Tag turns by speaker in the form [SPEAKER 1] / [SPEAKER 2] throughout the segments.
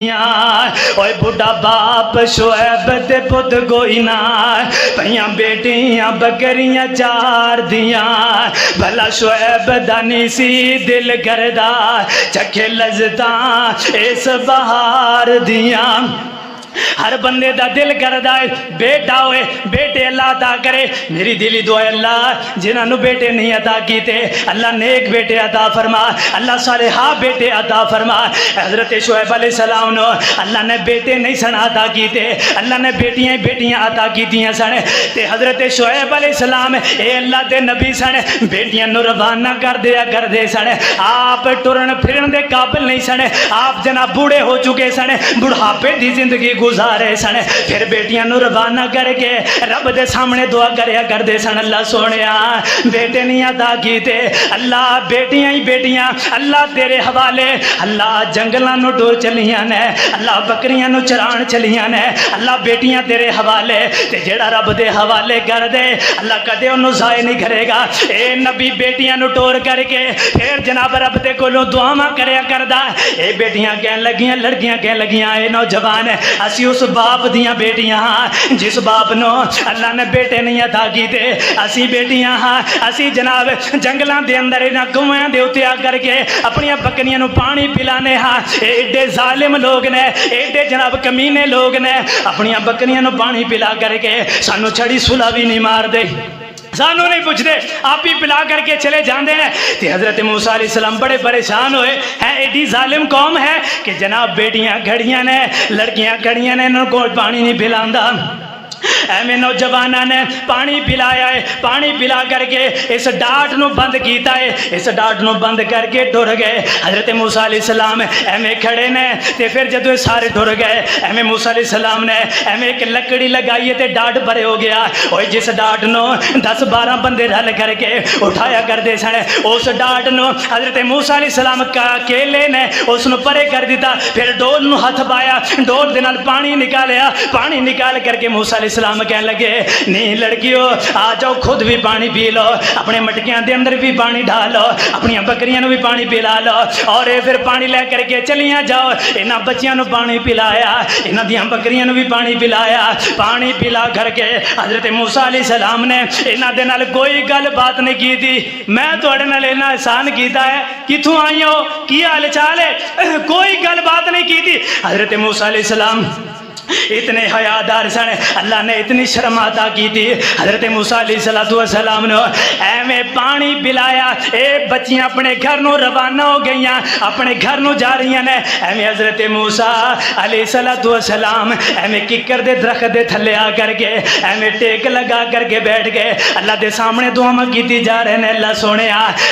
[SPEAKER 1] اوے بڑھا باپ شعیب دے پت کوئی نہ پہیاں بیٹیاں بکریاں چار دیاں بھلا شعیب دانی سی دل کردا چکھے لذتاں اس بہار دیاں ہر بندے دا دل کردا ہے بیٹا ہوئے بیٹے اللہ عطا کرے میری دلی دعا ہے اللہ جنہاں نو بیٹے نہیں عطا کیتے اللہ نیک بیٹے عطا فرما اللہ صالحہ بیٹے عطا فرما حضرت شعیب علیہ السلام نو اللہ نے بیٹے نہیں سن عطا کیتے اللہ نے بیٹیاں بیٹیاں عطا کیتیاں سن تے حضرت شعیب علیہ السلام اے اللہ دے نبی سن بیٹیاں نو روانہ کر دے سن آپ ٹرن پھرن دے قابل نہیں سن آپ جناب بوڑھے ہو چکے سن بڑھاپے دی زندگی گزارے سن پھر بیٹیاں نو روانہ کر کے رب دے سامنے دعا کریا کر دے سن اللہ سونیا بیٹے نہیں عطا کیتے اللہ بیٹیاں ہی بیٹیاں اللہ تیرے حوالے اللہ جنگلاں نو ٹور چلیاں نے اللہ بکریاں نو چران چلیاں نے اللہ بیٹیاں تیرے حوالے تے جیڑا رب دے حوالے کر دے اللہ کدے انہوں ضائع نہیں کرے گا اے نبی بیٹیاں نو ٹور کر کے پھر جناب رب دے کولوں دعاواں کریا کردا اے بیٹیاں کہن لگیاں لڑکیاں کہن لگیاں اے نوجوان اسی اس باپ دیاں بیٹیاں ہاں جس باپ نو اللہ نے بیٹے نہیں عطا کیتے اسی بیٹیاں ہاں اسی جناب جنگلاں دے اندر انہاں کنویں دے اوتے آ کر کے اپنی بکریاں نو پانی پلانے ہاں ایڈے ظالم لوگ نے ایڈے جناب کمینے لوگ نے اپنی بکریاں نو پانی پلا کر کے سانو چھڑی سلا بھی نہیں مار دے سانو نہیں پوچھ دے آپ ہی پلا کر کے چلے جاندے ہیں تے حضرت موسیٰ علیہ السلام بڑے پریشان ہوئے ہیں ایڈی ظالم قوم ہے کہ جناب بیٹیاں گھڑیاں نے لڑکیاں گھڑیاں نے انہوں کو پانی نہیں پلاندا ایمیں نوجوانہ نے پانی پلایا ہے پانی پلا کر کے اس ڈاٹ نو بند کیتا ہے اس ڈاٹ نو بند کر کے ڈر گئے حضرت موسیٰ علیہ السلام ایمیں کھڑے نے تے پھر جدو سارے ڈر گئے ایمیں موسیٰ علیہ السلام نے ایمیں ایک لکڑی لگائیے تے ڈاٹ بھرے ہو گیا اوہ جس ڈاٹ نو 10-12 بندے رل کر کے اٹھایا کر دے سنے اس ڈاٹ نو حضرت موسیٰ علیہ السلام کا کیلے نے اس نو پرے کر دیتا پھر ڈول نو ہاتھ پایا ڈول دے نال پانی نکالیا پانی نکال کر کے موسیٰ علیہ السلام کہنے لگے نہیں لڑکیو آ جاؤ خود بھی پانی پی لو اپنے مٹکیاں دے اندر بھی پانی ڈالو اپنی بکریاں نو بھی پانی پلا لو اور پھر پانی لے کر کے چلیاں جاؤ انہاں بچیاں نو پانی پلایا انہاں دیاں بکریاں نو بھی پانی پلایا پانی پلا کر کے حضرت موسیٰ علیہ السلام نے انہاں دے نال کوئی گل بات نہیں کی تھی میں تواڈے نال انہاں احسان کیتا ہے کتھوں آئی ہو کی حال چال ہے کوئی گل بات نہیں کی تھی حضرت موسیٰ علیہ السلام اتنے حیادار سن اللہ نے اتنی شرم عطا کی تھی حضرت موسیٰ علیہ السلام نے ایویں پانی پلایا اے بچیاں اپنے گھر نو روانہ ہو گئیاں اپنے گھر نو جا رہی ہیں ایویں حضرت موسیٰ علیہ السلام ایویں ککر دے درخت دے تھلے آ کر کے ایویں ٹیک لگا کر کے بیٹھ گئے اللہ دے سامنے دعا کیتی جا رہے ہیں اللہ سونے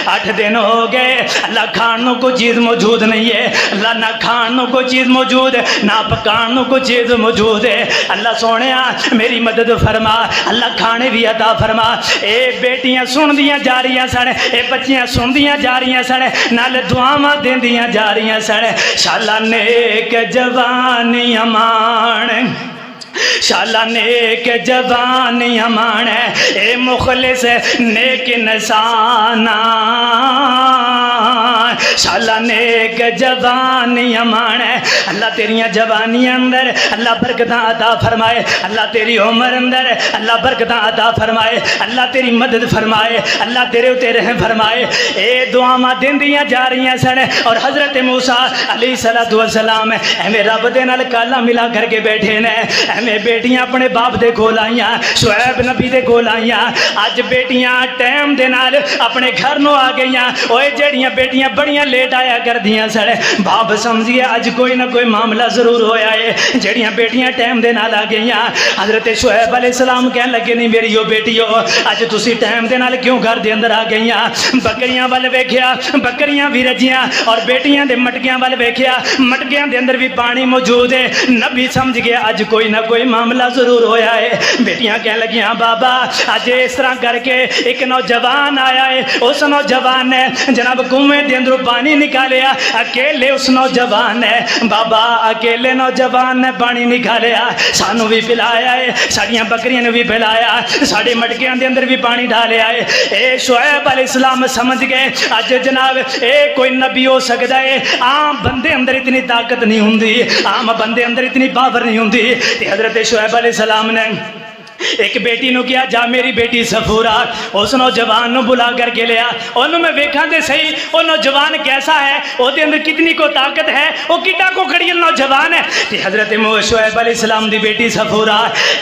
[SPEAKER 1] 8 دن ہو گئے اللہ کھان نو کوئی چیز موجود نہیں ہے اللہ نہ کھان نو کوئی چیز موجود نہ پکان نو کوئی چیز موجود ہے اللہ سونے میری مدد فرما اللہ کھانے بھی عطا فرما اے بیٹیاں سن دیاں جا رہی سن اے بچیاں سن دیاں جا رہی سن نال دعاواں دیندیاں جا رہی سن شالا نیک جوانی امان شالا نیک جوانی امان اے مخلص نیک انسان شالا نیک جوانی امان اللہ تیریاں جوانی اندر اللہ برکتاں عطا فرمائے اللہ تیری عمر اندر اللہ برکتاں عطا فرمائے اللہ تیری مدد فرمائے اللہ تیرے اتے رحم فرمائے اے دعاواں دیندیاں جا رہی سن اور حضرت موسیٰ علیہ السلام ایویں رب دے نال کالا ملا کر کے بیٹھے نے ایویں بیٹیاں اپنے باپ دے کول آئیاں شعیب نبی دے کول آئیاں اج بیٹیاں ٹائم دے نال اپنے گھر نو آ گئیاں اوے جڑیاں بیٹیاں بڑیاں لیٹ آیا کر دیاں سن باپ سمجھیے اج کوئی نہ کوئی معاملہ ضرور ہویا ہے جڑیاں بیٹیاں ٹائم دے نال آ گئیاں حضرت شعیب علیہ السلام کہن لگے نہیں میری بیٹیو اج تسی ٹائم دے نال کیوں گھر دے اندر آ گئیاں بکریاں ول ویکھیا بکریاں بھی رجیاں اور بیٹیاں دے مٹکیاں ول ویکھیا مٹکیاں دے اندر بھی پانی موجود ہے نبی سمجھ گیا اج کوئی نہ کوئی معاملہ ضرور ہویا ہے. بیٹیاں کہنے لگیاں بابا اج اس طرح کر کے ایک نوجوان آیا ہے, اس نوجوان نے جناب کنویں دے اندروں پانی نکالیا, اکیلے اس نوجوان نے بابا اکیلے نوجوان نے پانی نکالیا, سانو بھی پلایا ہے, ساڑیاں بکریاں نے بھی پلایا, ساڑے مٹکیاں دے اندر بھی پانی ڈالیا ہے. اے شعیب علیہ السلام سمجھ گئے اج جناب اے کوئی نبی ہو سکتا ہے, عام بندے اندر اتنی طاقت نہیں ہوندی, عام بندے اندر اتنی پاور نہیں ہوندی. تے حضرت شعیب علیہ السلام نے ایک بیٹی نو کیا جا میری بیٹی صفورہ, اس نوجوان نو بلا کر کے لیا, انہوں میں ویکھاں دے صحیح وہ نوجوان کیسا ہے, وہ دے اندر کتنی کو طاقت ہے, وہ کڈا کو کڑیل نوجوان ہے. تے حضرت شعیب علیہ السلام دی بیٹی صفورہ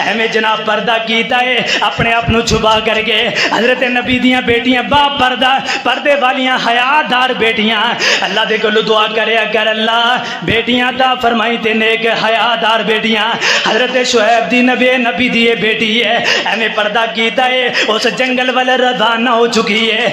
[SPEAKER 1] ایویں جناب پردہ کیتا ہے اپنے آپ نو چھپا کر کے. حضرت نبی دیاں بیٹیاں با پردہ پردے والیاں حیا دار بیٹیاں, اللہ دے کولو دعا کریا کر اللہ بیٹیاں تا فرمائی تے نیک حیا دار بیٹیاں. حضرت شعیب دی نبی دی بیٹی ہے, ایویں پردہ کیتا ہے, اس جنگل والے روانہ ہو چکی ہے.